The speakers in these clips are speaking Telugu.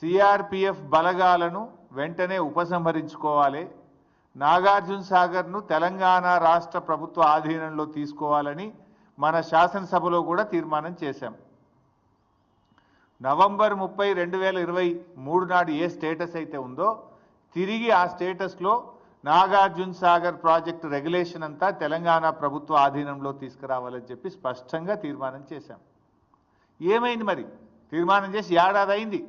సిఆర్పిఎఫ్ బలగాలను వెంటనే ఉపసంహరించుకోవాలి, నాగార్జున సాగర్ను తెలంగాణ రాష్ట్ర ప్రభుత్వ ఆధీనంలో తీసుకోవాలని మన శాసనసభలో కూడా తీర్మానం చేశాం. నవంబర్ 30, 2023 నాడు ఏ స్టేటస్ అయితే ఉందో తిరిగి ఆ స్టేటస్లో నాగార్జున సాగర్ ప్రాజెక్టు రెగ్యులేషన్ అంతా తెలంగాణ ప్రభుత్వ ఆధీనంలో తీసుకురావాలని చెప్పి స్పష్టంగా తీర్మానం చేశాం. ఏమైంది మరి? తీర్మానం చేసి ఏడాది అయింది.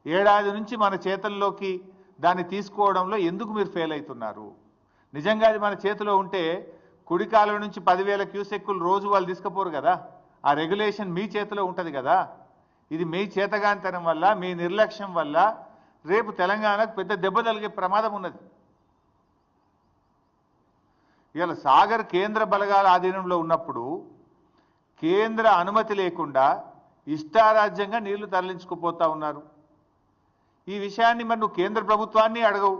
ఏడాది నుంచి మన చేతుల్లోకి దాన్ని తీసుకోవడంలో ఎందుకు మీరు ఫెయిల్ అవుతున్నారు? నిజంగా అది మన చేతిలో ఉంటే కుడికాలం నుంచి 10,000 క్యూసెక్కులు రోజు వాళ్ళు తీసుకుపోరు కదా. ఆ రెగ్యులేషన్ మీ చేతిలో ఉంటుంది కదా. ఇది మీ చేతగాంతనం వల్ల, మీ నిర్లక్ష్యం వల్ల రేపు తెలంగాణకు పెద్ద దెబ్బ తగిలే ప్రమాదం ఉన్నది. ఇవాళ సాగర్ కేంద్ర బలగాల ఆధీనంలో ఉన్నప్పుడు కేంద్ర అనుమతి లేకుండా ఇష్టారాజ్యంగా నీళ్లు తరలించుకుపోతా ఉన్నారు. ఈ విషయాన్ని మరి నువ్వు కేంద్ర ప్రభుత్వాన్ని అడగవు,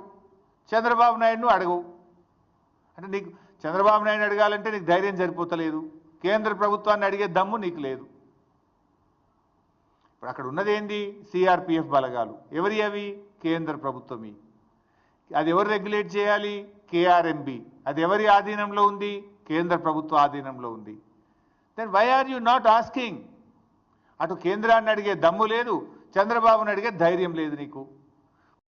చంద్రబాబు నాయుడును అడగవు. అంటే నీకు చంద్రబాబు నాయుడు అడగాలంటే నీకు ధైర్యం సరిపోతలేదు, కేంద్ర ప్రభుత్వాన్ని అడిగే దమ్ము నీకు లేదు. ఇప్పుడు అక్కడ ఉన్నది ఏంది? సిఆర్పిఎఫ్ బలగాలు. ఎవరి అవి? కేంద్ర ప్రభుత్వమి. అది ఎవరు రెగ్యులేట్ చేయాలి? కేఆర్ఎంబి. అది ఎవరి ఆధీనంలో ఉంది? కేంద్ర ప్రభుత్వ ఆధీనంలో ఉంది. Then why are you not asking? అటు కేంద్రాన్ని అడిగే దమ్ము లేదు, చంద్రబాబుని అడిగే ధైర్యం లేదు నీకు.